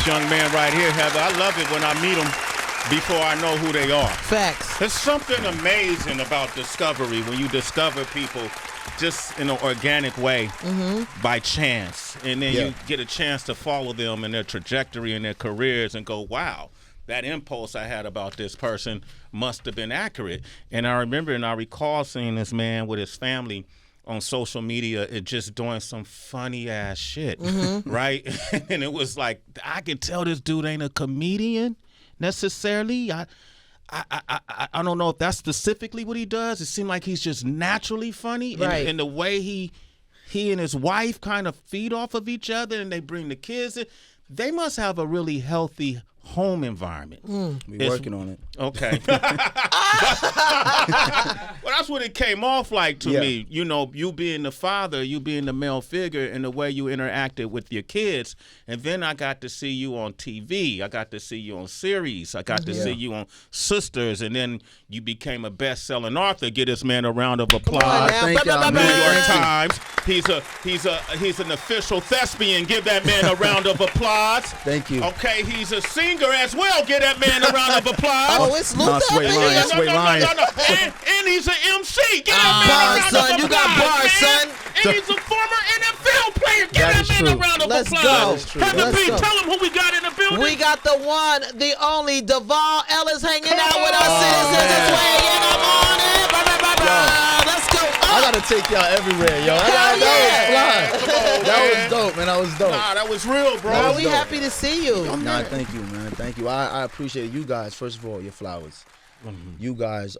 young man right here, Heather. I love it when I meet them before I know who they are. Facts. There's something amazing about discovery when you discover people just in an organic way by chance. And then you get a chance to follow them in their trajectory and their careers and go, wow, that impulse I had about this person must have been accurate. And I remember and I recall seeing this man with his family on social media and just doing some funny ass shit, right? And it was like, I can tell this dude ain't a comedian necessarily. I don't know if that's specifically what he does. It seemed like he's just naturally funny, and the way he and his wife kind of feed off of each other, and they bring the kids in. They must have a really healthy home environment. We're working on it. Okay. Well, that's what it came off like to me. You know, you being the father, you being the male figure, and the way you interacted with your kids. And then I got to see you on TV. I got to see you on series. I got to see you on Sisters. And then you became a best-selling author. Give this man a round of applause. Thank y'all, New man. York Times. He's an official thespian. Give that man a round of applause. Thank you. Okay, he's a singer as well. Give that man a round of applause. Oh, it's Luke. No, And he's an MC. Give that man a Bars, round son. of applause. You got bars, man. son. And he's a former NFL player. Give That that is man true. a round of Let's applause. go. Heather Let's B, go. tell him who we got in the building. We got the one, the only Devale Ellis hanging Come out with us. on. Citizens is weighing in the morning. Let's go. I gotta take y'all everywhere, yo. That was fly. That was dope, man. That was dope. Nah, that was real, bro. Well, we happy to see you. Nah, thank you, man. Thank you. I appreciate you guys. First of all, your flowers. You guys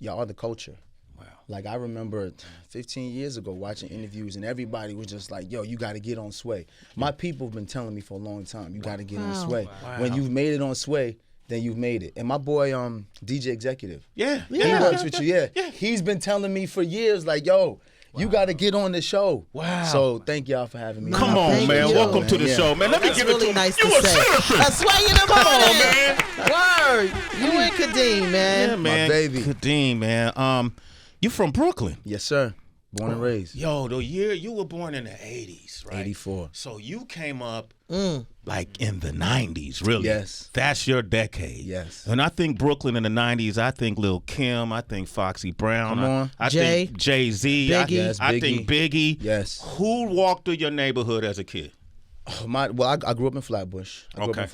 y'all are the culture. Wow. Like I remember 15 years ago watching interviews and everybody was just like, yo, you got to get on Sway. My people have been telling me for a long time, you got to get on Sway. Wow. When you've made it on Sway, then you've made it. And my boy, DJ Executive. He works with you, He's been telling me for years, like, yo, you got to get on the show. Wow. So thank y'all for having me. Come on, man. you. Welcome to the show, man. Let me give really it to nice you. to You a say. citizen. That's why in the Come on, morning. Word. You and Kadine, man. Yeah, man. My baby. Kadine, man. You from Brooklyn? Yes, sir. Born and raised. Yo, the year you were born in the 80s, right? 84. So you came up like in the 90s, really. Yes. That's your decade. Yes. And I think Brooklyn in the 90s, I think Lil Kim, I think Foxy Brown. Come on. I Jay. think Jay-Z. Biggie. Yes, I think Biggie. Yes. Who walked through your neighborhood as a kid? I grew up in Flatbush. Okay.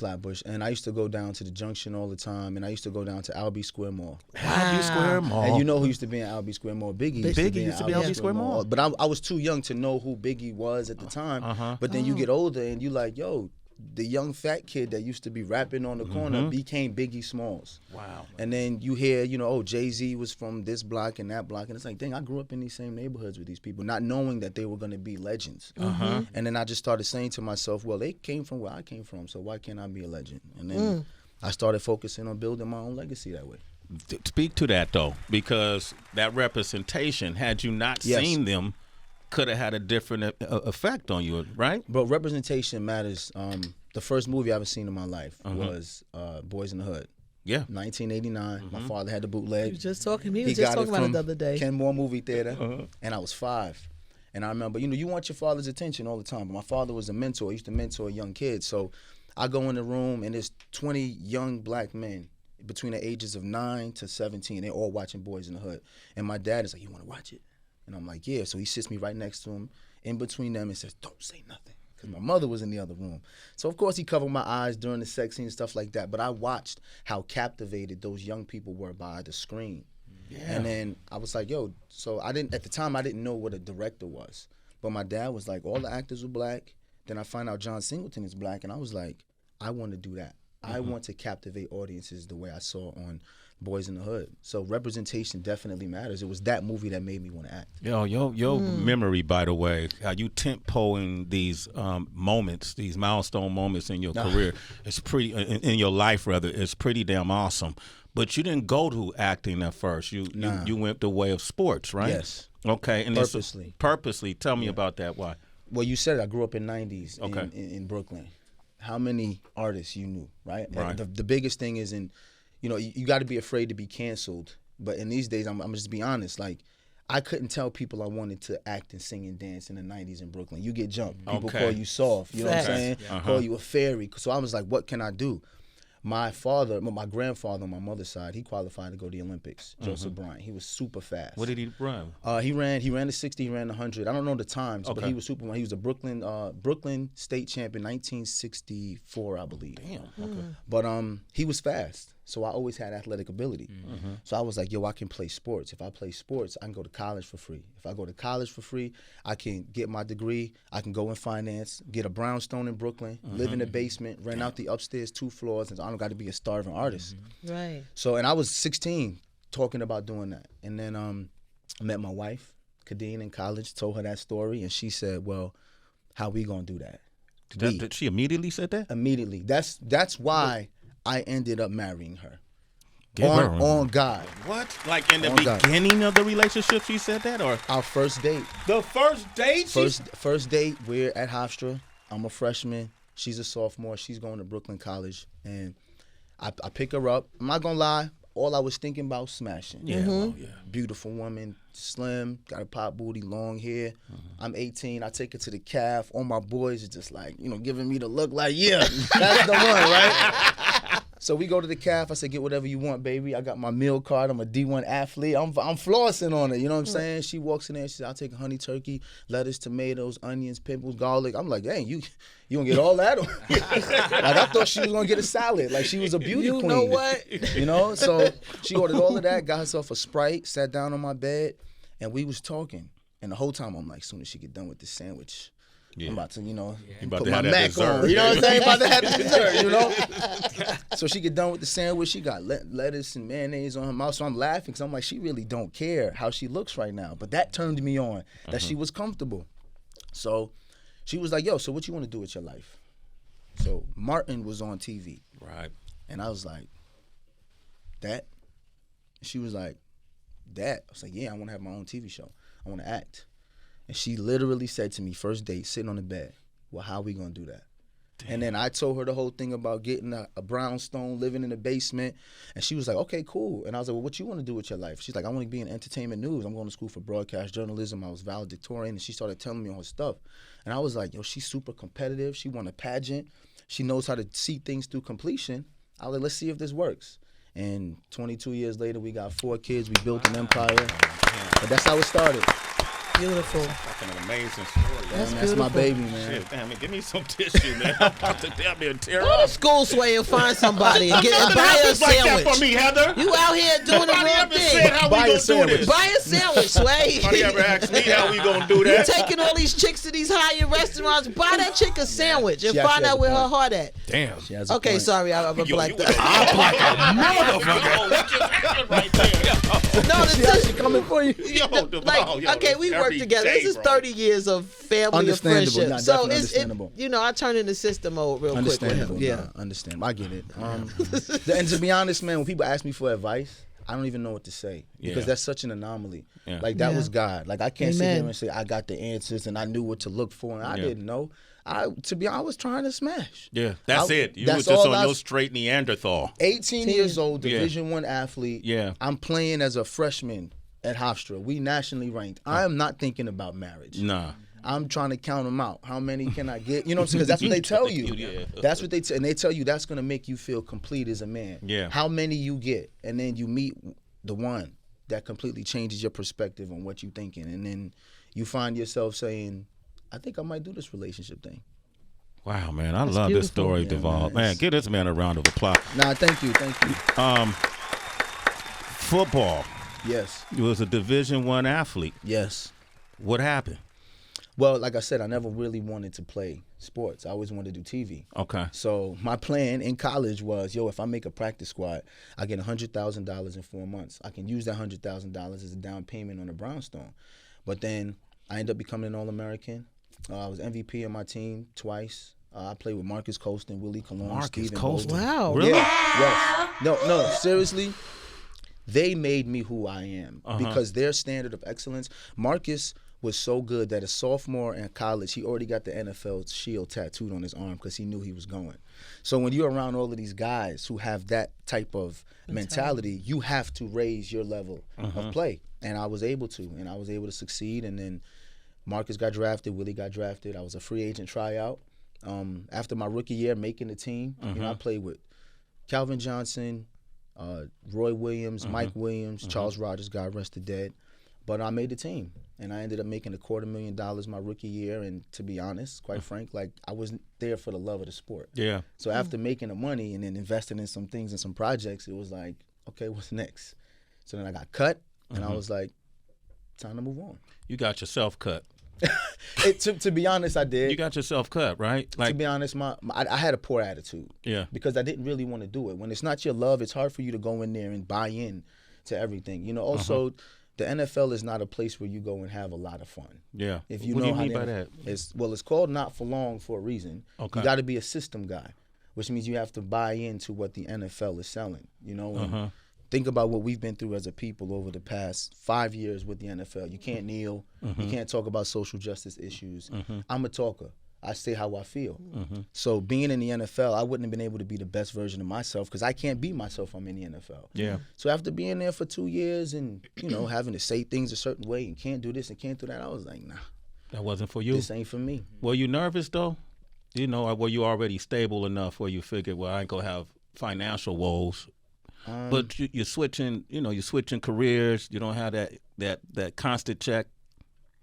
And I used to go down to the Junction all the time, and I used to go down to Albee Square Mall. Albee Square Mall. And you know who used to be in Albee Square Mall? Biggie used to be in Albee Square Mall. But I was too young to know who Biggie was at the time. But then you get older, and you like, yo, the young fat kid that used to be rapping on the corner became Biggie Smalls. Wow. And then you hear, Jay-Z was from this block and that block. And it's like, dang, I grew up in these same neighborhoods with these people, not knowing that they were going to be legends. And then I just started saying to myself, well, they came from where I came from, so why can't I be a legend? And then I started focusing on building my own legacy that way. Speak to that, though, because that representation, had you not seen them, could have had a different effect on you, right? But representation matters. The first movie I ever seen in my life was Boys in the Hood. Yeah. 1989. My father had the bootleg. He was just talking about it the other day. Ken Moore movie theater, and I was 5. And I remember, you want your father's attention all the time. But my father was a mentor. He used to mentor young kids. So I go in the room, and there's 20 young black men between the ages of 9 to 17. They're all watching Boys in the Hood. And my dad is like, you want to watch it? And I'm like, yeah. So he sits me right next to him in between them and says, don't say nothing. Because my mother was in the other room. So, of course, he covered my eyes during the sex scene and stuff like that. But I watched how captivated those young people were by the screen. Yeah. And then I was like, yo, so at the time, I didn't know what a director was. But my dad was like, all the actors were black. Then I find out John Singleton is black. And I was like, I want to do that. I want to captivate audiences the way I saw on Boys in the Hood. So representation definitely matters. It was that movie that made me want to act. Your memory, by the way, how you tempoing these moments, these milestone moments in your career, it's pretty in your life rather. It's pretty damn awesome. But you didn't go to acting at first. You went the way of sports, right? Yes. Okay. And purposely. Purposely. Tell me about that. Why? Well, you said it. I grew up in '90s in Brooklyn. How many artists you knew, right? Right. The biggest thing is you got to be afraid to be canceled. But in these days, I'm just be honest. Like, I couldn't tell people I wanted to act and sing and dance in the 90s in Brooklyn. You get jumped. People call you soft. You know what I'm saying? Call you a fairy. So I was like, what can I do? My grandfather on my mother's side, he qualified to go to the Olympics. Joseph Bryant. He was super fast. What did he run? He ran the 60, he ran the 100. I don't know the times, but he was super. He was a Brooklyn state champion, 1964, I believe. Damn. Okay. But he was fast, so I always had athletic ability. So I was like, yo, I can play sports. If I play sports, I can go to college for free. If I go to college for free, I can get my degree. I can go in finance, get a brownstone in Brooklyn, live in the basement, rent out the upstairs 2 floors, and I don't got to be a starving artist. Right. So, and I was 16 talking about doing that. And then I met my wife, Kadine, in college, told her that story, and she said, well, how we going to do that? Did she immediately said that? Immediately. That's why I ended up marrying her. On God. What? Like in the beginning of the relationship she said that? Or our first date. The first date? First date, we're at Hofstra. I'm a freshman. She's a sophomore. She's going to Brooklyn College. And I pick her up. I'm not going to lie. All I was thinking about smashing. Yeah, Beautiful woman, slim, got a pop booty, long hair. I'm 18. I take her to the calf. All my boys are just like, giving me the look like, yeah, that's the one, right? So we go to the calf. I said, get whatever you want, baby. I got my meal card. I'm a D1 athlete. I'm flossing on it. You know what I'm saying? She walks in there. She said, I'll take a honey turkey, lettuce, tomatoes, onions, pimples, garlic. I'm like, dang, you gonna get all that? Like, I thought she was gonna get a salad. Like, she was a beauty queen. You know what? So she ordered all of that, got herself a Sprite, sat down on my bed, and we was talking. And the whole time I'm like, as soon as she get done with this sandwich, I'm about to, put my Mac on. You know what I'm saying? About to have the dessert, So she get done with the sandwich. She got lettuce and mayonnaise on her mouth. So I'm laughing because I'm like, she really don't care how she looks right now. But that turned me on, that she was comfortable. So she was like, yo, so what you want to do with your life? So Martin was on TV. Right. And I was like, that? She was like, that? I was like, yeah, I want to have my own TV show. I want to act. And she literally said to me, first date, sitting on the bed, well, how are we going to do that? Damn. And then I told her the whole thing about getting a brownstone, living in the basement. And she was like, okay, cool. And I was like, well, what you want to do with your life? She's like, I want to be in entertainment news. I'm going to school for broadcast journalism. I was valedictorian. And she started telling me all her stuff. And I was like, yo, she's super competitive. She won a pageant. She knows how to see things through completion. I was like, let's see if this works. And 22 years later, we got 4 kids. We built an empire. But that's how it started. Beautiful. Fucking an amazing story. That's my baby, man. Shit, damn it, give me some tissue, man. I'm about to damn near tear Go to up. school, Sway, and find somebody and buy a Like sandwich. that for me, Heather. You out here doing the wrong thing. Buy a sandwich. Buy a sandwich, Sway. Nobody ever asked me how we gonna do You that. taking all these chicks to these higher restaurants. Buy that chick a sandwich and She find actually out where has a her heart at. Damn. She has a Okay, point. sorry, I'm blacked out. I'm like a motherfucker. What just happened right there? No, She this actually coming for you. Yo, Deval, like, yo, okay, we work every together. day, This is bro. 30 years of family and Understandable. friendship. Nah, So definitely it's understandable. I turn into system mode real quick with him. Understandable. Yeah. Nah, understandable. I get it. And to be honest, man, when people ask me for advice, I don't even know what to say because that's such an anomaly. Yeah. Like that was God. Like I can't sit Amen. here and say I got the answers and I knew what to look for and I didn't know. I was trying to smash. Yeah, that's it. You that's was just all on I- your straight Neanderthal. 18 years old, Division I athlete. Yeah. I'm playing as a freshman at Hofstra. We nationally ranked. I am not thinking about marriage. Nah. I'm trying to count them out. How many can I get? You know what I'm saying? Because that's what they tell you. Yeah. That's what and they tell you that's going to make you feel complete as a man. Yeah. How many you get, and then you meet the one that completely changes your perspective on what you're thinking, and then you find yourself saying, "I think I might do this relationship thing." Wow, man, I love this story, Yeah, Deval. man, Man, give this man a round of applause. Nah, thank you. Football. Yes. You was a Division I athlete. Yes. What happened? Well, like I said, I never really wanted to play sports. I always wanted to do TV. Okay. So my plan in college was, if I make a practice squad, I get $100,000 in 4 months. I can use that $100,000 as a down payment on a brownstone. But then I ended up becoming an All-American. I was MVP of my team twice. I played with Marcus Colston, Willie Cologne, Stephen Colston. Bolden. Wow. Really? Yeah, yes. No, seriously. They made me who I am because their standard of excellence. Marcus was so good that a sophomore in college, he already got the NFL shield tattooed on his arm because he knew he was going. So when you're around all of these guys who have that type of mentality, you have to raise your level of play. And I was able to, and I was able to succeed. And then Marcus got drafted, Willie got drafted. I was a free agent tryout. After my rookie year, making the team, you know, I played with Calvin Johnson, Roy Williams, Mike Williams, Charles Rogers, God rest the dead. But I made the team, and I ended up making $250,000 my rookie year. And to be honest, quite frank, like I wasn't there for the love of the sport. Yeah. So after making the money and then investing in some things and some projects, it was like, okay, what's next? So then I got cut, and I was like, time to move on. You got yourself cut. To be honest, I did. You got yourself cut, right? Like, to be honest, I had a poor attitude. Yeah. Because I didn't really want to do it. When it's not your love, it's hard for you to go in there and buy in to everything. You know, also, the NFL is not a place where you go and have a lot of fun. Yeah. If you what know do you how mean by that? It's called Not For Long for a reason. Okay. You got to be a system guy, which means you have to buy into what the NFL is selling. You know, and think about what we've been through as a people over the past 5 years with the NFL. You can't kneel. You can't talk about social justice issues. I'm a talker. I say how I feel. So being in the NFL, I wouldn't have been able to be the best version of myself because I can't be myself. I'm in the NFL. Yeah. So after being there for 2 years and, you know, having to say things a certain way and can't do this and can't do that, I was like, nah. That wasn't for you? This ain't for me. Were you nervous, though? You know, or were you already stable enough where you figured, well, I ain't going to have financial woes? But you're switching, you know, you're switching careers. You don't have that constant check.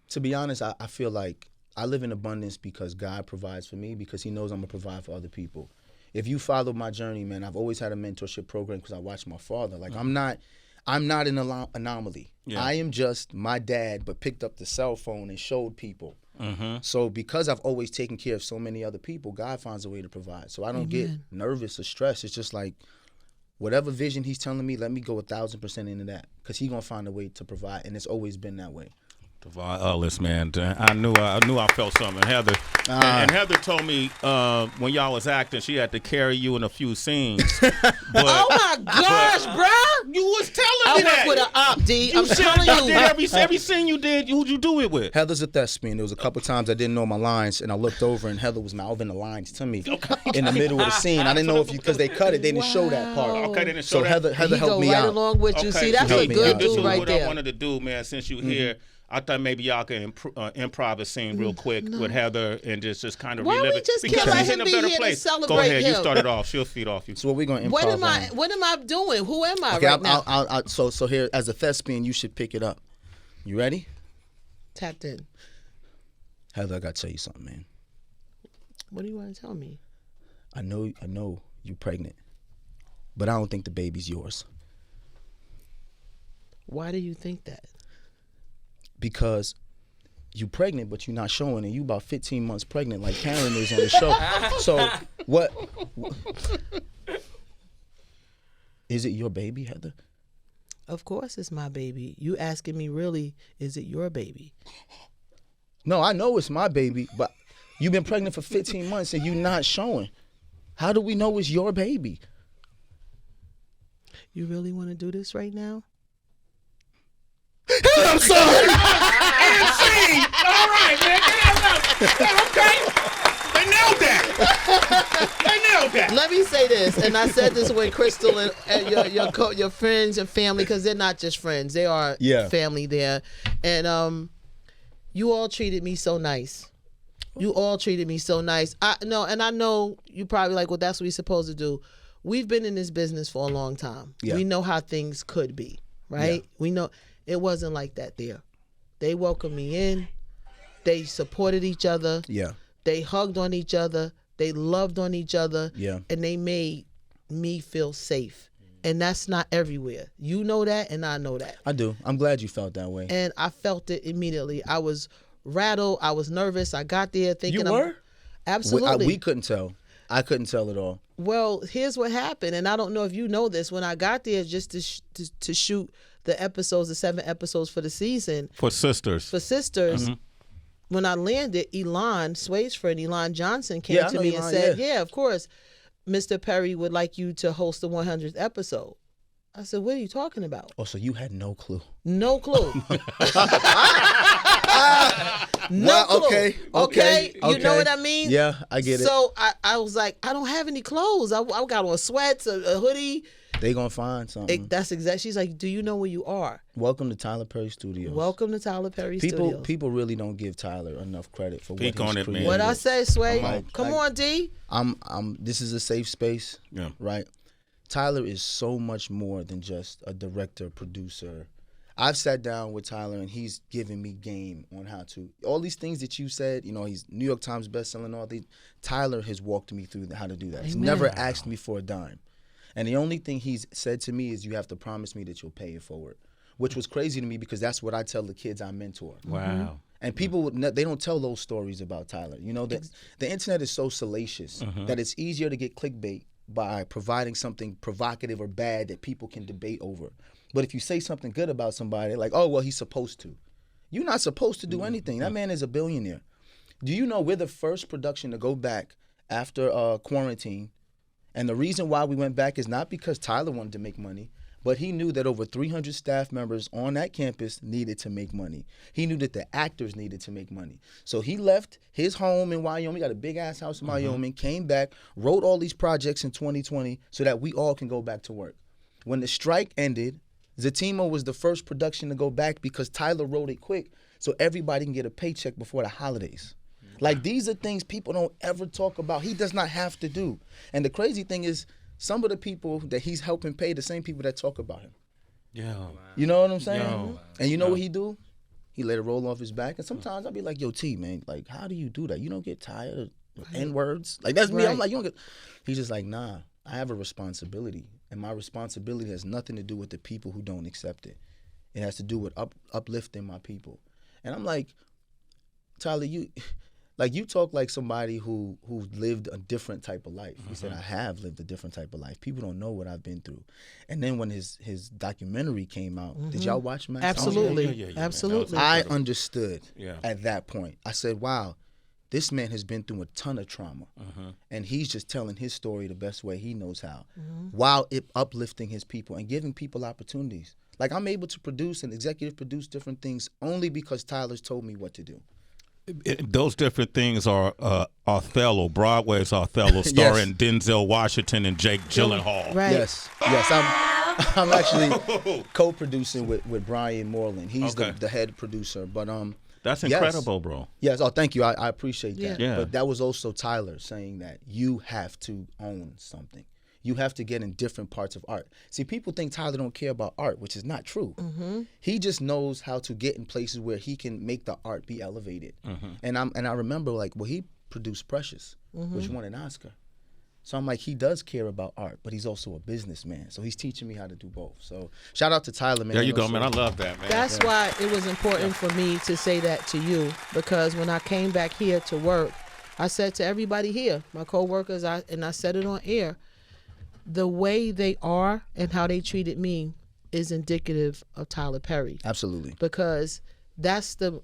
To be honest, I feel like I live in abundance because God provides for me, because he knows I'm going to provide for other people. If you follow my journey, man, I've always had a mentorship program because I watched my father. Like, I'm not an anomaly. Yeah. I am just my dad, but picked up the cell phone and showed people. So because I've always taken care of so many other people, God finds a way to provide. So I don't get nervous or stressed. It's just like, whatever vision he's telling me, let me go 1,000% into that, because he's going to find a way to provide, and it's always been that way. Devale Ellis, man, I knew I felt something. Heather, and Heather told me when y'all was acting, she had to carry you in a few scenes. Oh my gosh, bro! You was telling me that. I work with an op, D. I'm telling you. Every scene you did, who'd you do it with? Heather's a thespian. There was a couple times I didn't know my lines, and I looked over, and Heather was mouthing the lines to me in the middle of the scene. I didn't know if because they cut it, they didn't show that part. Okay, they didn't show that. So Heather helped me out. Along with you. See, that's a good dude right what there. I wanted to do, man. Since you here. I thought maybe y'all could improv a scene real quick with Heather and just kind of relive it. Because he's in a better place. Go ahead, you start it off. She'll feed off you. So what we gonna improv? What am I doing? Who am I right now? So here, as a thespian, you should pick it up. You ready? Tapped in. Heather, I gotta tell you something, man. What do you want to tell me? I know you're pregnant, but I don't think the baby's yours. Why do you think that? Because you pregnant, but you're not showing, and you about 15 months pregnant, like Karen is on the show. So what? Is it your baby, Heather? Of course it's my baby. You asking me really, is it your baby? No, I know it's my baby, but you've been pregnant for 15 months and you're not showing. How do we know it's your baby? You really want to do this right now? I'm sorry. Insane. All right, man. Okay. They nailed that. Let me say this, and I said this with Crystal and your friends and family, because they're not just friends; they are family there. And you all treated me so nice. You all treated me so nice. I know you probably like, well, that's what we're supposed to do. We've been in this business for a long time. Yeah. We know how things could be, right? Yeah. We know. It wasn't like that there. They welcomed me in. They supported each other. Yeah. They hugged on each other. They loved on each other. Yeah. And they made me feel safe. And that's not everywhere. You know that, and I know that. I do. I'm glad you felt that way. And I felt it immediately. I was rattled. I was nervous. I got there thinking. You were? Absolutely. We couldn't tell. I couldn't tell at all. Well, here's what happened, and I don't know if you know this. When I got there just to shoot the 7 episodes for the season. For Sisters. When I landed, Elon Sway's friend, Elon Johnson, came to me and said, yeah, of course, Mr. Perry would like you to host the 100th episode. I said, what are you talking about? Oh, so you had no clue. No clue. No well, clue. Okay. You know what I mean? Yeah, I get it. So I was like, I don't have any clothes. I got on sweats, a hoodie. They gonna find something. That's exactly. She's like, do you know where you are? Welcome to Tyler Perry Studios. Welcome to Tyler Perry Studios. People really don't give Tyler enough credit for what he's created. Man. What I say, Sway? Come on, D. This is a safe space. Yeah. Right. Tyler is so much more than just a director, producer. I've sat down with Tyler and he's given me game on how to, all these things that you said, he's New York Times bestselling, all these. Tyler has walked me through how to do that. He's never asked me for a dime. And the only thing he's said to me is, you have to promise me that you'll pay it forward, which was crazy to me because that's what I tell the kids I mentor. Wow. And people, they don't tell those stories about Tyler. The internet is so salacious that it's easier to get clickbait by providing something provocative or bad that people can debate over. But if you say something good about somebody, like, oh, well, he's supposed to. You're not supposed to do anything. That man is a billionaire. Do you know we're the first production to go back after quarantine? And the reason why we went back is not because Tyler wanted to make money, but he knew that over 300 staff members on that campus needed to make money. He knew that the actors needed to make money. So he left his home in Wyoming, got a big-ass house in Wyoming, came back, wrote all these projects in 2020 so that we all can go back to work. When the strike ended, Zatimo was the first production to go back because Tyler wrote it quick so everybody can get a paycheck before the holidays. Like, these are things people don't ever talk about. He does not have to do. And the crazy thing is, some of the people that he's helping pay the same people that talk about him. Yeah. You know what I'm saying? Yo. And you know what he do? He let it roll off his back. And sometimes I'll be like, yo, T, man, like, how do you do that? You don't get tired of N-words? Like, that's me. I'm like, you don't get... He's just like, nah, I have a responsibility. And my responsibility has nothing to do with the people who don't accept it. It has to do with uplifting my people. And I'm like, Tyler, you talk like somebody who lived a different type of life. He said, I have lived a different type of life. People don't know what I've been through. And then when his documentary came out, did y'all watch Max? Absolutely. Yeah, Absolutely. I understood at that point. I said, wow, this man has been through a ton of trauma. And he's just telling his story the best way he knows how, while uplifting his people and giving people opportunities. Like, I'm able to produce and executive produce different things only because Tyler's told me what to do. Those different things are Othello, Broadway's Othello, starring Denzel Washington and Jake Gyllenhaal. Right. Yes. I'm actually co-producing with Brian Moreland. He's the head producer. But that's incredible, bro. Yes. Oh, thank you. I appreciate that. Yeah. But that was also Tyler saying that you have to own something. You have to get in different parts of art. See, people think Tyler don't care about art, which is not true. He just knows how to get in places where he can make the art be elevated. And I remember, like, well, he produced Precious, which won an Oscar. So I'm like, he does care about art, but he's also a businessman. So he's teaching me how to do both. So shout out to Tyler, man. There you go, man. I love that, man. That's why it was important for me to say that to you, because when I came back here to work, I said to everybody here, my coworkers, and I said it on air, the way they are and how they treated me is indicative of Tyler Perry. Absolutely. Because that's the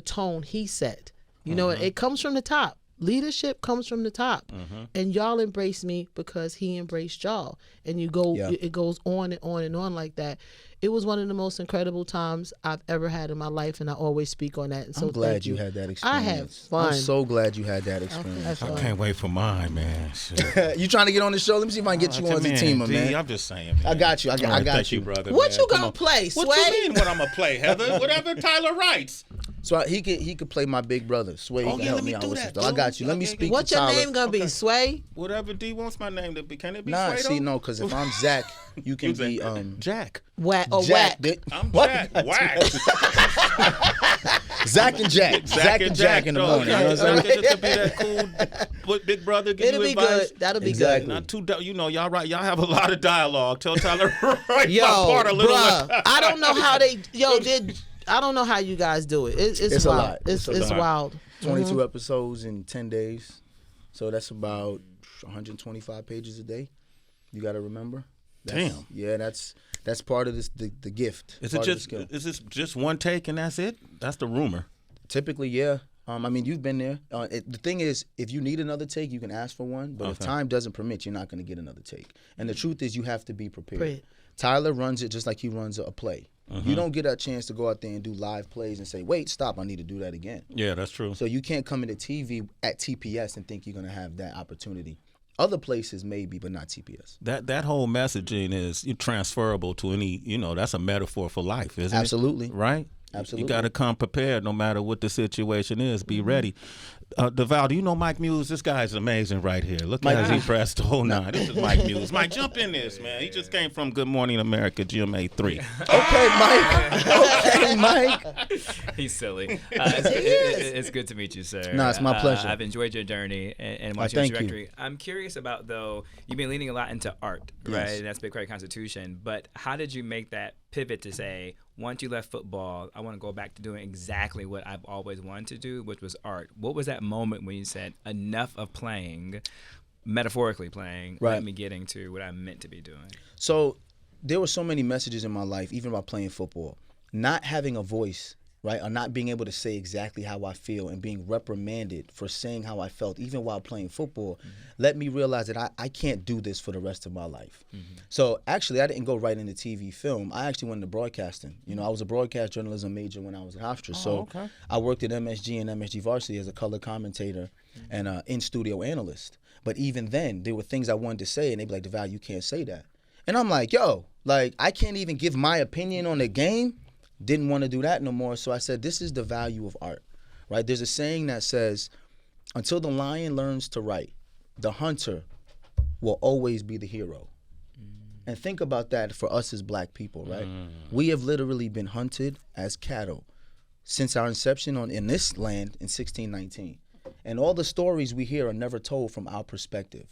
tone he set. You know, it comes from the top. Leadership comes from the top. And y'all embrace me because he embraced y'all. And it goes on and on and on like that. It was one of the most incredible times I've ever had in my life, and I always speak on that. And so I'm glad you had that experience. I have fun. I'm so glad you had that experience. I can't wait for mine, man. You trying to get on the show? Let me see if I can get you on the team, man. I'm just saying, man. I got you. I got thank you. you, brother. What man. you gonna play, Sway? What you mean what I'm gonna play, Heather? Whatever Tyler writes. So he could play my big brother. Sway can help me out with some stuff. I got you. Let me speak What's to Tyler. your name gonna be, Sway? Whatever D wants my name to be. Can it be Nah, Sway, see, though? no, because if I'm Zach, you can be Jack. Whack. Jack. I'm Jack. Whack. Zach and Jack. Zach and Jack in the morning. You know what I'm saying? Just to be that cool big brother. Give It'll you be advice. good. That'll be Exactly. Not too, y'all right. Y'all have a lot of dialogue. Tell Tyler right Yo, my part a little. bruh, I don't know how I don't know how you guys do it. It's wild. a lot. It's a lot. wild. 22 episodes in 10 days. So that's about 125 pages a day. You got to remember. Damn. Yeah, that's part of the gift. Is this just one take and that's it? That's the rumor. Typically, yeah. I mean, you've been there. The thing is, if you need another take, you can ask for one. But if time doesn't permit, you're not going to get another take. And the truth is, you have to be prepared. Right. Tyler runs it just like he runs a play. You don't get a chance to go out there and do live plays and say, wait, stop, I need to do that again. Yeah, that's true. So you can't come into TV at TPS and think you're going to have that opportunity. Other places maybe, but not TPS. That whole messaging is transferable to any, that's a metaphor for life, isn't Absolutely. it? Right? Absolutely. You got to come prepared no matter what the situation is. Be ready. Deval, do you know Mike Muse? This guy's amazing right here. Look at how he pressed the whole nine. This is Mike Muse. Mike, jump in this, man. He just came from Good Morning America, GMA 3. Okay, Mike. He's silly. It's good to meet you, sir. No, it's my pleasure. I've enjoyed your journey and watching your trajectory. You. I'm curious about, though, you've been leaning a lot into art, right? And that's Big Credit Constitution. But how did you make that pivot to say, once you left football, I want to go back to doing exactly what I've always wanted to do, which was art? What was that moment when you said, enough of playing, metaphorically playing, let me getting to what I'm meant to be doing? So there were so many messages in my life, even about playing football. Not having a voice, right, or not being able to say exactly how I feel and being reprimanded for saying how I felt, even while playing football, let me realize that I can't do this for the rest of my life. So actually, I didn't go right into TV film. I actually went into broadcasting. I was a broadcast journalism major when I was at Hofstra. So I worked at MSG and MSG Varsity as a color commentator and in-studio analyst. But even then, there were things I wanted to say, and they'd be like, Deval, you can't say that. And I'm like, yo, I can't even give my opinion on the game. Didn't want to do that no more. So I said, this is the value of art, right? There's a saying that says, until the lion learns to write, the hunter will always be the hero. And think about that for us as black people, right? We have literally been hunted as cattle since our inception in this land in 1619. And all the stories we hear are never told from our perspective.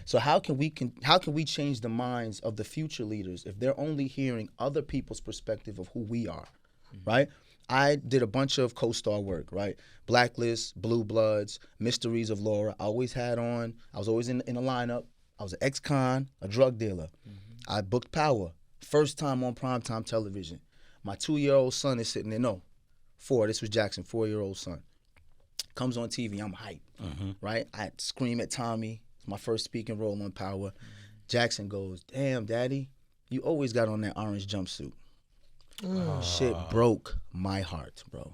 So how can we change the minds of the future leaders if they're only hearing other people's perspective of who we are, right? I did a bunch of co-star work, right? Blacklist, Blue Bloods, Mysteries of Laura. I always had on. I was always in a lineup. I was an ex-con, a drug dealer. I booked Power, first time on primetime television. My 2-year-old son is sitting there. No, 4. This was Jackson, 4-year-old son. Comes on TV. I'm hyped, right? I scream at Tommy. My first speaking role on Power. Jackson goes, damn, Daddy, you always got on that orange jumpsuit. Shit broke my heart, bro.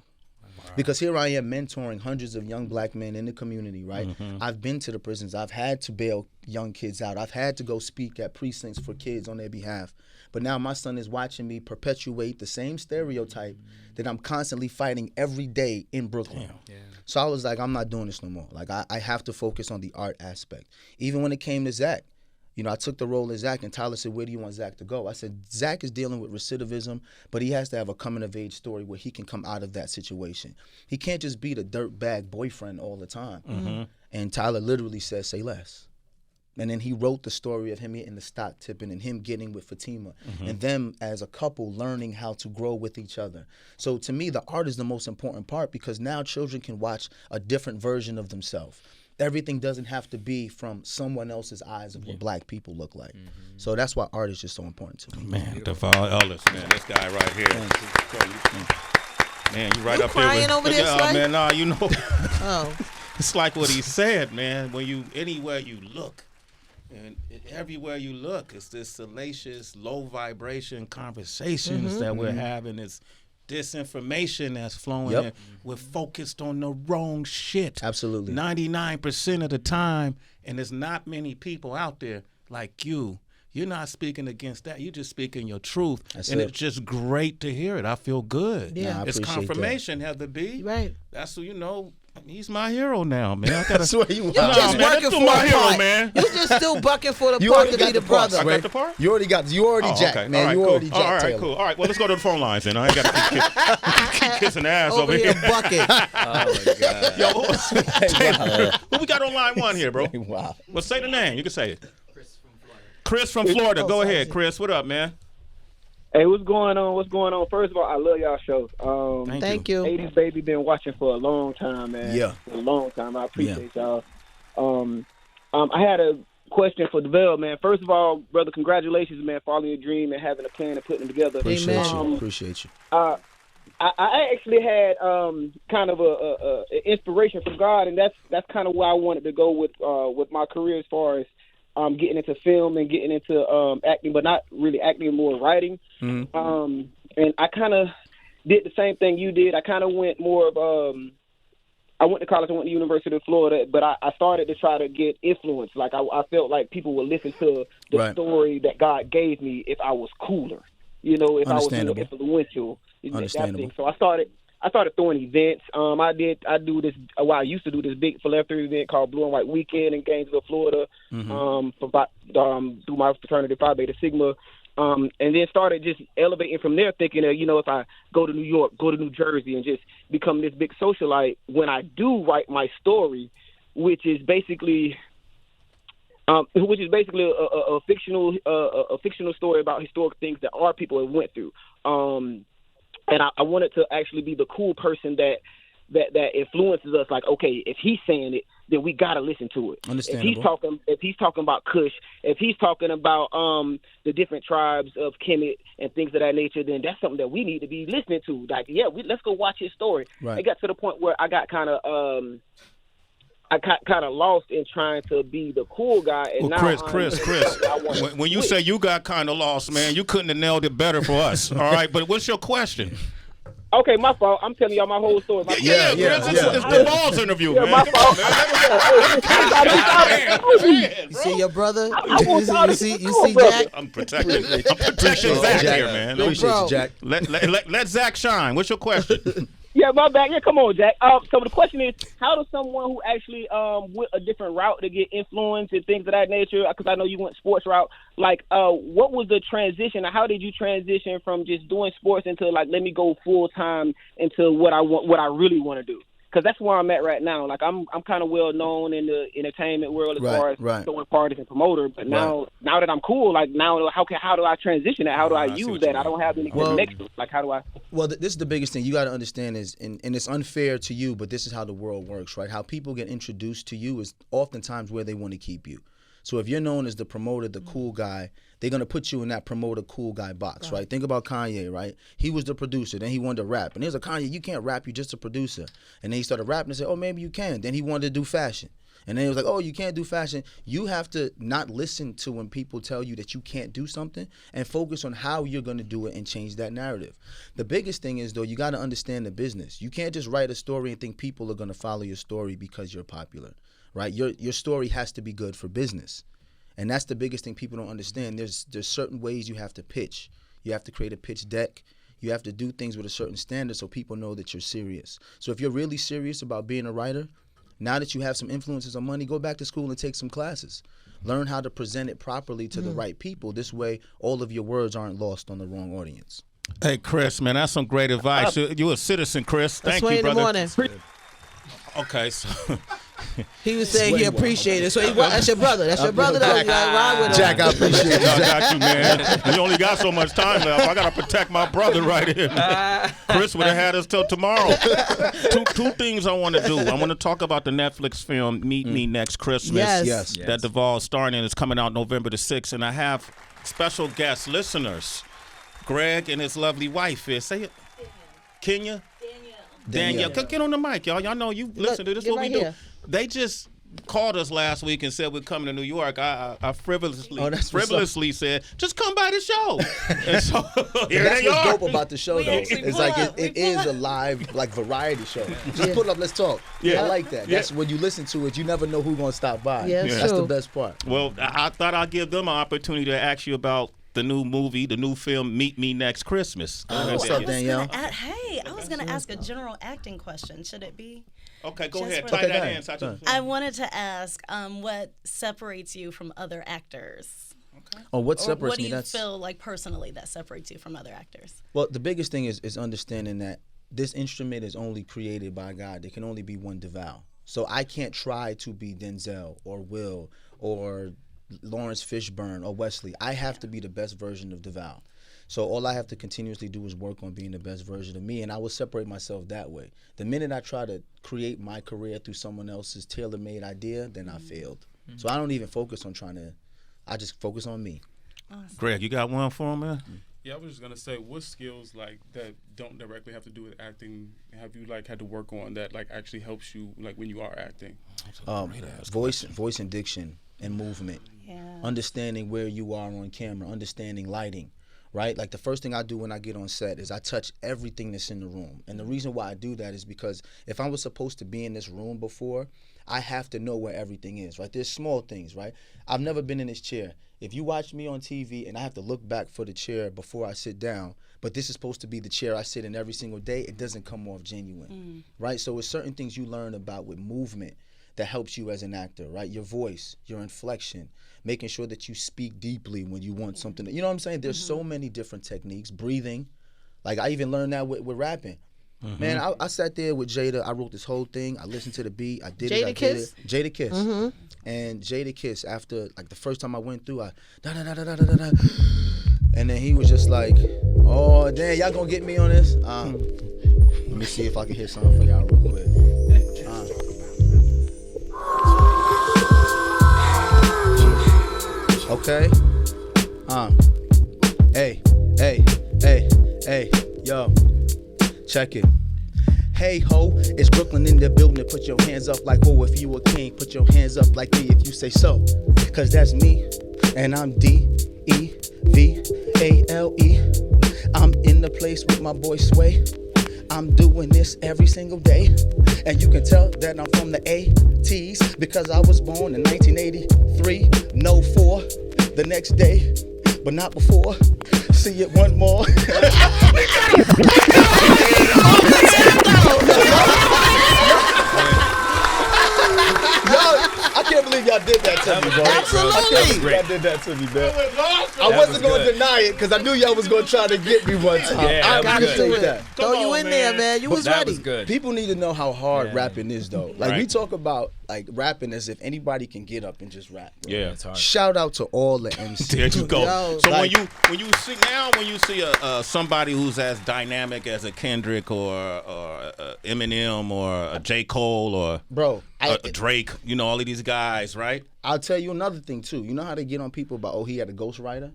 Because here I am mentoring hundreds of young black men in the community, right? I've been to the prisons. I've had to bail young kids out. I've had to go speak at precincts for kids on their behalf. But now my son is watching me perpetuate the same stereotype that I'm constantly fighting every day in Brooklyn. Yeah. So I was like, I'm not doing this no more. Like, I have to focus on the art aspect. Even when it came to Zach, I took the role of Zach, and Tyler said, where do you want Zach to go? I said, Zach is dealing with recidivism, but he has to have a coming-of-age story where he can come out of that situation. He can't just be the dirtbag boyfriend all the time. And Tyler literally said, say less. And then he wrote the story of him hitting the stock tipping and him getting with Fatima and them as a couple learning how to grow with each other. So to me, the art is the most important part because now children can watch a different version of themselves. Everything doesn't have to be from someone else's eyes of what black people look like. So that's why art is just so important to me. Man, Devale Ellis, man, this guy right here. Man, you right you up crying here. Over there, man, nah, it's like what he said, man. When anywhere you look, and everywhere you look, it's this salacious, low vibration conversations that we're having. It's disinformation that's flowing in. We're focused on the wrong shit. Absolutely. 99% of the time, and there's not many people out there like you. You're not speaking against that. You're just speaking your truth. It's just great to hear it. I feel good. Yeah, it's confirmation, Heather B. Right. That's he's my hero now, man. I swear you just working for my the hero, part. man. You just still bucking for the part to be the brother. I got the part? You already Jack, okay. man. All right, you already cool. Jack All right, Taylor. cool. All right, well, let's go to the phone lines then. I ain't got to keep kissing ass over here. bucket. Oh, my God. Yo, who we got on line 1 here, bro? Wow. Well, say the name. You can say it. Chris from Florida. Go ahead, Chris. What up, man? Hey, what's going on? First of all, I love y'all shows. Thank you. 80s Baby been watching for a long time, man. Yeah. For a long time. I appreciate y'all. I had a question for Deval, man. First of all, brother, congratulations, man, following your dream and having a plan and putting it together. Appreciate you. I actually had kind of a inspiration from God, and that's kind of where I wanted to go with my career as far as getting into film and getting into acting, but not really acting, more writing. Mm-hmm. And I kind of did the same thing you did. I kind of went more of I went to college. I went to the University of Florida, but I started to try to get influence. Like I felt like people would listen to the story that God gave me if I was cooler, if I was more influential. Understandable. So I started throwing events. I used to do this big philanthropy event called Blue and White Weekend in Gainesville, Florida, through my fraternity Phi Beta Sigma. And then started just elevating from there, thinking that, if I go to New York, go to New Jersey, and just become this big socialite, when I do write my story, which is basically a fictional story about historic things that our people have went through. And I wanted to actually be the cool person that influences us. Like, okay, if he's saying it, then we gotta listen to it. Understandable. If he's talking about Kush, if he's talking about the different tribes of Kemet and things of that nature, then that's something that we need to be listening to. Like, let's go watch his story. Right. It got to the point where I got kind of lost in trying to be the cool guy. And well, Chris, when you say you got kind of lost, man, you couldn't have nailed it better for us. All right, but what's your question? Okay, my fault. I'm telling y'all my whole story. It's Deval's interview, man. My fault. You see your brother? You see Jack? I'm protecting Zach here, man. Appreciate you, Jack. Let Zach shine. What's your question? Yeah, my bad. Yeah, come on, Jack. So the question is, how does someone who actually went a different route to get influence and things of that nature, because I know you went sports route, like what was the transition? How did you transition from just doing sports into like, let me go full time into what I really want to do? Because that's where I'm at right now. Like I'm kind of well known in the entertainment world as far as throwing parties and promoter. But now that I'm cool, like now how do I transition that? How do I use that? I don't have any connections. Like how do I? Well, this is the biggest thing you got to understand is, and it's unfair to you, but this is how the world works, right? How people get introduced to you is oftentimes where they want to keep you. So if you're known as the promoter, the cool guy, they're going to put you in that promoter cool guy box, right? Think about Kanye, right? He was the producer. Then he wanted to rap. And there's a Kanye, you can't rap, you're just a producer. And then he started rapping and said, oh, maybe you can. Then he wanted to do fashion. And then he was like, oh, you can't do fashion. You have to not listen to when people tell you that you can't do something and focus on how you're going to do it and change that narrative. The biggest thing is, though, you got to understand the business. You can't just write a story and think people are going to follow your story because you're popular, right? Your story has to be good for business. And that's the biggest thing people don't understand. There's certain ways you have to pitch. You have to create a pitch deck. You have to do things with a certain standard so people know that you're serious. So if you're really serious about being a writer, now that you have some influences on money, go back to school and take some classes. Learn how to present it properly to the right people. This way, all of your words aren't lost on the wrong audience. Hey, Chris, man, that's some great advice. You're a citizen, Chris. Thank you, brother. That's 2 in the morning. Okay, so he was saying he appreciated it. So that's your brother. That's your brother, though. You gotta ride with him. Jack, I appreciate it. I got you, man. You only got so much time left. I gotta protect my brother right here. Chris would have had us till tomorrow. Two things I want to do. I want to talk about the Netflix film Meet Me Next Christmas. Yes. That Deval is starring in. Is coming out November the 6th, and I have special guest listeners. Greg and his lovely wife here. Say it. Kenya. Danielle, get on the mic, y'all. Y'all know you listen to this. What we do. They just called us last week and said we're coming to New York. I frivolously said, just come by the show. And so here that's they what's are. dope about the show, though. It's like it is a live, like, variety show. Just pull up, let's talk. I like that. That's when you listen to it, you never know who's gonna stop by. That's the best part. Well, I thought I'd give them an opportunity to ask you about the new movie, the new film, Meet Me Next Christmas. What's up, Danielle? I was going to ask a general acting question. Should it be? Okay, go ahead. Type that in. I wanted to ask what separates you from other actors? Okay. Oh, what separates me? What do you feel like personally that separates you from other actors? Well, the biggest thing is understanding that this instrument is only created by God. There can only be one Deval. So I can't try to be Denzel or Will or Lawrence Fishburne or Wesley. I have to be the best version of Deval. So all I have to continuously do is work on being the best version of me, and I will separate myself that way. The minute I try to create my career through someone else's tailor-made idea, then I failed. So I don't even focus on I just focus on me. Awesome. Greg, you got one for him, man? Yeah, I was just gonna say, what skills like that don't directly have to do with acting have you like had to work on that like actually helps you like when you are acting? Voice and diction and movement. Yeah. Understanding where you are on camera, understanding lighting, right? Like the first thing I do when I get on set is I touch everything that's in the room. And the reason why I do that is because if I was supposed to be in this room before, I have to know where everything is, right? There's small things, right? I've never been in this chair. If you watch me on TV and I have to look back for the chair before I sit down, but this is supposed to be the chair I sit in every single day, it doesn't come off genuine, right? So it's certain things you learn about with movement that helps you as an actor, right? Your voice, your inflection, making sure that you speak deeply when you want something. You know what I'm saying? There's so many different techniques. Breathing. Like I even learned that with rapping. Man, I sat there with Jada. I wrote this whole thing. I listened to the beat. I did it. I did it. Jada Kiss. And Jada Kiss, after like the first time I went through, I da-da-da-da-da-da-da. And then he was just like, oh, damn, y'all gonna get me on this? Let me see if I can hit something for y'all real quick. Okay. Hey, yo. Check it. Hey ho, it's Brooklyn in the building. Put your hands up like whoa, if you a king. Put your hands up like me if you say so. Cause that's me, and I'm Devale. I'm in the place with my boy Sway. I'm doing this every single day. And you can tell that I'm from the 80s because I was born in 1983, no 4 the next day, but not before. See it one more. I can't believe y'all did that to me, bro. Absolutely. I can't believe y'all did that to me, man. I wasn't going to deny it because I knew y'all was going to try to get me one time. Yeah, I gotta say that. Throw you in there, man. You was that ready. was good. People need to know how hard rapping is, though. Like we talk about like rapping as if anybody can get up and just rap. Bro. Yeah, it's hard. Shout out to all the MCs. There you go. Yo, So like- when you see somebody who's as dynamic as a Kendrick or Eminem or a J. Cole or Bro, Drake, you know, all of these guys, right? I'll tell you another thing too. You know how they get on people about, oh, he had a ghostwriter?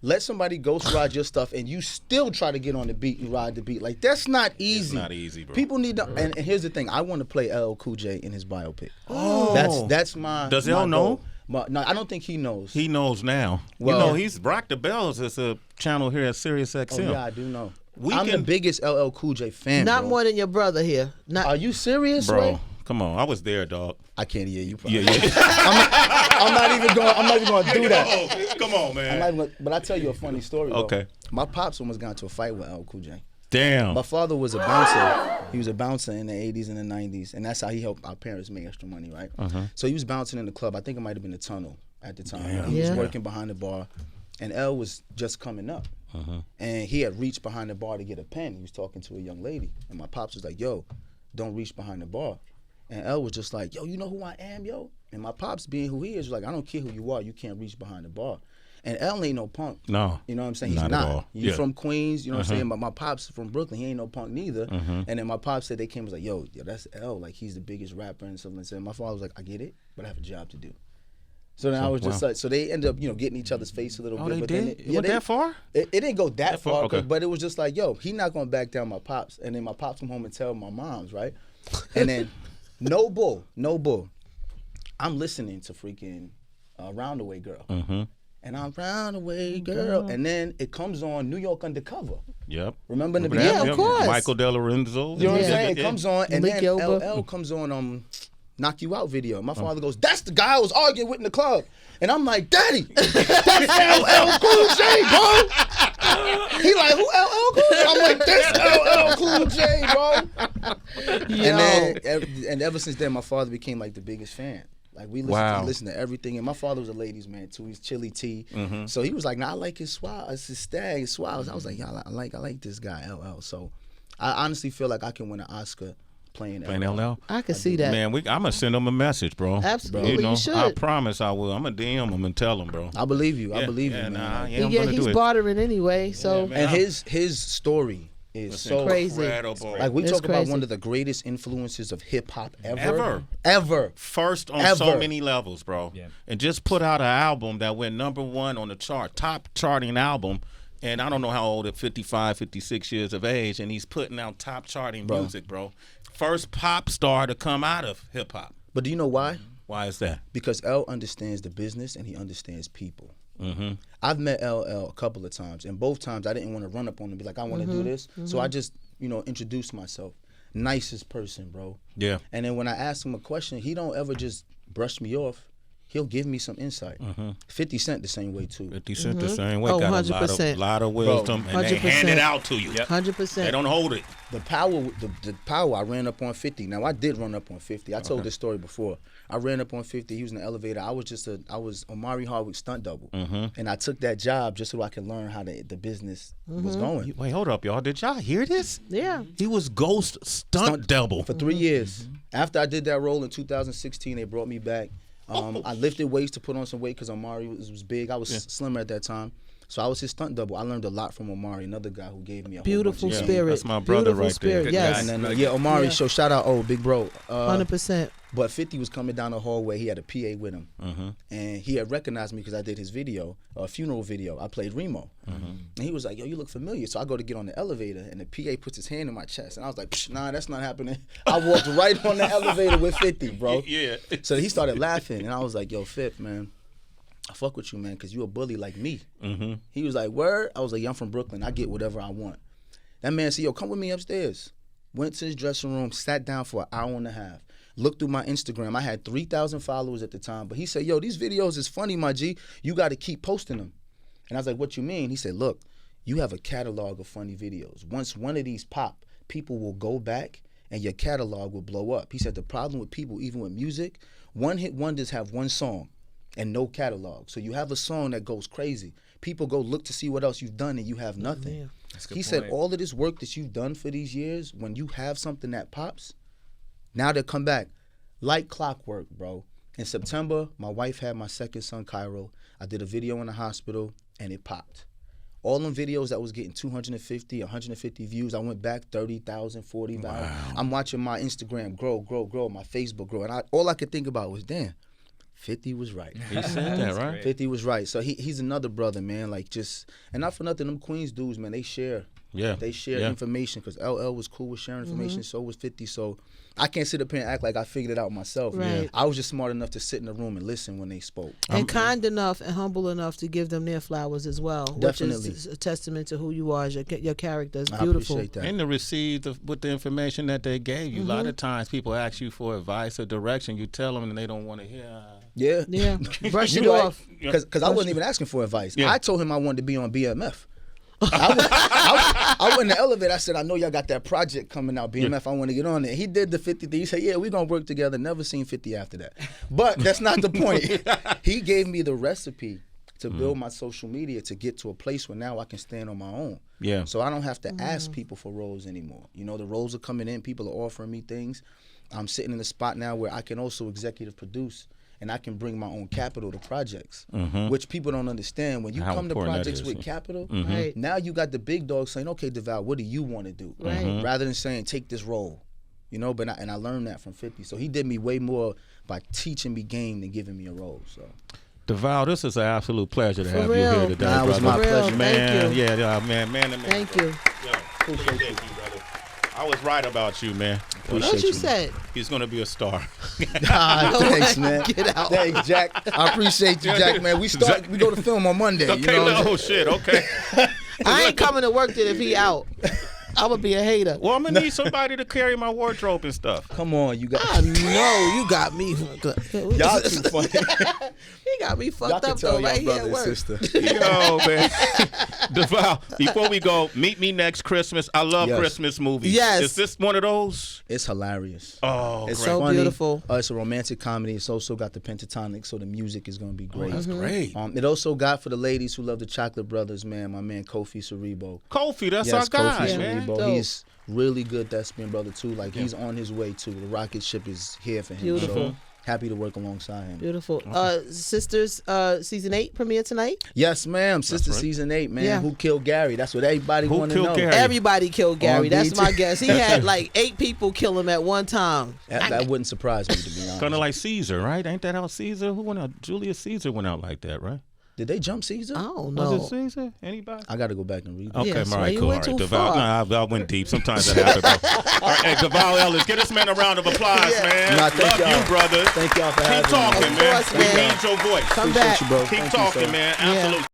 Let somebody ghostwrite your stuff and you still try to get on the beat and ride the beat. Like, that's not easy. It's not easy, bro. People need to, and here's the thing. I want to play LL Cool J in his biopic. Oh. That's my Does my L know? goal. No, I don't think he knows. He knows now. Well- you know, he's Rock the Bells is a channel here at Sirius XM. Oh, yeah, I do know. I'm the biggest LL Cool J fan, Not bro. more than your brother here. Not. Are you serious, Bro, Ray? come on. I was there, dog. I can't hear you. Probably. Yeah. I'm not even going to do that. Come on, man. But I'll tell you a funny story. Though. Okay. My pops almost got into a fight with LL Cool J. Damn. My father was a bouncer. He was a bouncer in the 80s and the 90s, and that's how he helped our parents make extra money, right? So he was bouncing in the club. I think it might have been the Tunnel at the time. He was working behind the bar, and L was just coming up. And he had reached behind the bar to get a pen. He was talking to a young lady, and my pops was like, yo, don't reach behind the bar. And L was just like, yo, you know who I am, yo? And my pops, being who he is, was like, I don't care who you are, you can't reach behind the bar. And L ain't no punk. No. You know what I'm saying? He's Not at all. He's Yeah. from Queens, you know what I'm saying? But my pops from Brooklyn, he ain't no punk neither. And then my pops said they came and was like, yo, that's L. Like, he's the biggest rapper and something like that. My father was like, I get it, but I have a job to do. So then I was just like, so they end up, getting each other's face a little bit. They but did? Then It went that far? It didn't go that far, Okay. but it was just like, yo, he not going to back down my pops. And then my pops come home and tell my moms, right? And then, no bull. I'm listening to freaking Roundaway Girl. And I'm Roundaway Girl. And then it comes on New York Undercover. Yep. Remember in the Remember that? beginning? Yeah, of course. Michael De Lorenzo. You know what I'm Yeah. saying? It comes on, and Malik then Yoba. LL comes on Knock You Out video. My father goes, that's the guy I was arguing with in the club. And I'm like, Daddy, that's LL Cool J, bro. He like, who LL Cool J? I'm like, that's LL Cool J, bro. And ever since then, my father became like the biggest fan. Like we listen to everything, and my father was a ladies' man too. He's Chili T, so he was like, "Nah, I like his swag, his stag, his swag." I was like, "Yeah, I like this guy, LL." So I honestly feel like I can win an Oscar playing LL. I can see that. Man, I'm gonna send him a message, bro. Absolutely, you should. I promise I will. I'm gonna DM him and tell him, bro. I believe you. I believe you, man. I'm Yeah, gonna he's do it. bartering anyway. So man. And his story is so incredible. like we It's talk about crazy. one of the greatest influences of hip hop Ever. ever. First on Ever. so many levels, bro. Yeah. And just put out an album that went #1 on the chart, top charting album And I don't know how old, at 55, 56 years of age, and he's putting out top charting music, bro. First pop star to come out of hip hop. But do you know why? Why is that? Because L understands the business and he understands people. I've met LL a couple of times, and both times I didn't want to run up on him and be like, I want to do this. So I just, introduced myself. Nicest person, bro. Yeah. And then when I ask him a question, he don't ever just brush me off. He'll give me some insight. 50 Cent the same way too. 50 Cent the same way. Oh, Got 100%. a lot of wisdom, and they hand it out to you. 100%. They don't hold it. The power. I ran up on 50. Now I did run up on 50. I told this story before. I ran up on 50. He was in the elevator. I was Omari Hardwick's stunt double, and I took that job just so I could learn how the business was going. Wait, hold up, y'all. Did y'all hear this? Yeah. He was Ghost stunt double for 3 years. After I did that role in 2016, they brought me back. I lifted weights to put on some weight because Omari was big. I was slimmer at that time. So I was his stunt double. I learned a lot from Omari, another guy who gave me a beautiful whole bunch spirit. That's my brother beautiful right spirit. there. Yes. And then, Omari, so shout out, big bro. 100%. But 50 was coming down the hallway. He had a PA with him. And he had recognized me because I did his video, a funeral video. I played Remo. And he was like, yo, you look familiar. So I go to get on the elevator, and the PA puts his hand in my chest. And I was like, nah, that's not happening. I walked right on the elevator with 50, bro. Yeah. So he started laughing, and I was like, yo, Fifth, man, I fuck with you, man, because you a bully like me. He was like, word? I was like, yeah, I'm from Brooklyn. I get whatever I want. That man said, yo, come with me upstairs. Went to his dressing room, sat down for an hour and a half. Looked through my Instagram. I had 3,000 followers at the time. But he said, yo, these videos is funny, my G. You got to keep posting them. And I was like, what you mean? He said, look, you have a catalog of funny videos. Once one of these pop, people will go back and your catalog will blow up. He said the problem with people, even with music, one-hit wonders have one song and no catalog. So you have a song that goes crazy. People go look to see what else you've done and you have nothing. He said all of this work that you've done for these years, when you have something that pops, now they'll come back like clockwork, bro. In September, my wife had my second son, Cairo. I did a video in the hospital, and it popped. All them videos that was getting 250, 150 views, I went back 30,000, 40,000. Wow. I'm watching my Instagram grow, my Facebook grow. And all I could think about was, damn, 50 was right. He said that, right? 50 was right. So he's another brother, man. Like, just, and not for nothing, them Queens dudes, man, they share. Yeah. They share information because LL was cool with sharing information, so was 50. So I can't sit up here and act like I figured it out myself. Right. I was just smart enough to sit in the room and listen when they spoke. And kind enough and humble enough to give them their flowers as well. Definitely. Which is a testament to who you are, your character. It's beautiful. I appreciate that. And to receive with the information that they gave you. A lot of times people ask you for advice or direction. You tell them and they don't want to hear. Yeah. Brush it off. Because I wasn't even asking for advice. I told him I wanted to be on BMF. I went in the elevator. I said, I know y'all got that project coming out, BMF. I want to get on it. He did the 50 thing. He said, yeah, we're going to work together. Never seen 50 after that. But that's not the point. He gave me the recipe to build my social media to get to a place where now I can stand on my own. Yeah. So I don't have to ask people for roles anymore. You know, the roles are coming in. People are offering me things. I'm sitting in a spot now where I can also executive produce. And I can bring my own capital to projects, which people don't understand. When you come to projects with capital, now you got the big dogs saying, okay, Deval, what do you want to do? Rather than saying, take this role. You know, but I learned that from 50. So he did me way more by teaching me game than giving me a role. So, Deval, this is an absolute pleasure to have you here today, brother. It was my pleasure. Man, man. Thank you. Appreciate you, brother. I was right about you, man. What you said? He's going to be a star. Thanks, man. Get out. Thanks, Jack. I appreciate you, Jack, man. We go to film on Monday. Okay, you know shit, okay. I ain't coming to work then if he out. I'm going to be a hater. Well, I'm going to need somebody to carry my wardrobe and stuff. Come on, you got. I know you got me. Y'all too funny. He got me fucked Y'all can up tell though, y'all right here brother at and work. sister. Yo, man. Deval, before we go, meet me next Christmas. I love Christmas movies. Yes. Is this one of those? It's hilarious. Oh, it's great. So funny. beautiful. It's a romantic comedy. It's also got the pentatonic, so the music is going to be great. That's great. It also got, for the ladies who love the Chocolate Brothers, man, my man Kofi Cerebo. Kofi, that's our guy, Kofi man. Cerebo. He's really good thespian brother too. Like he's on his way too. The rocket ship is here for him. Beautiful. So happy to work alongside him. Beautiful. Sisters, season 8 premiere tonight? Yes, ma'am. Sister season 8, man. Yeah. Who killed Gary? That's what everybody want to know. Gary? Everybody killed Gary. That's BT. my guess. He had like 8 people kill him at one time. That wouldn't surprise me, to be honest. Kind of like Caesar, right? Ain't that how Caesar? Who went out? Julius Caesar went out like that, right? Did they jump Caesar? I don't know. Was it Caesar? Anybody? I got to go back and read that. Okay, Yes, all right, you cool. went All right, too Deval. far. No, I went deep. Sometimes that happens. All right, hey, Devale Ellis, get this man a round of applause, man. Nah, thank Love y'all. you, brother. Thank y'all for having Keep talking, me. man. Of course, We man. need your voice. Come Appreciate back. you, bro. Keep Thank you, talking, sir. man. Yeah. Absolutely.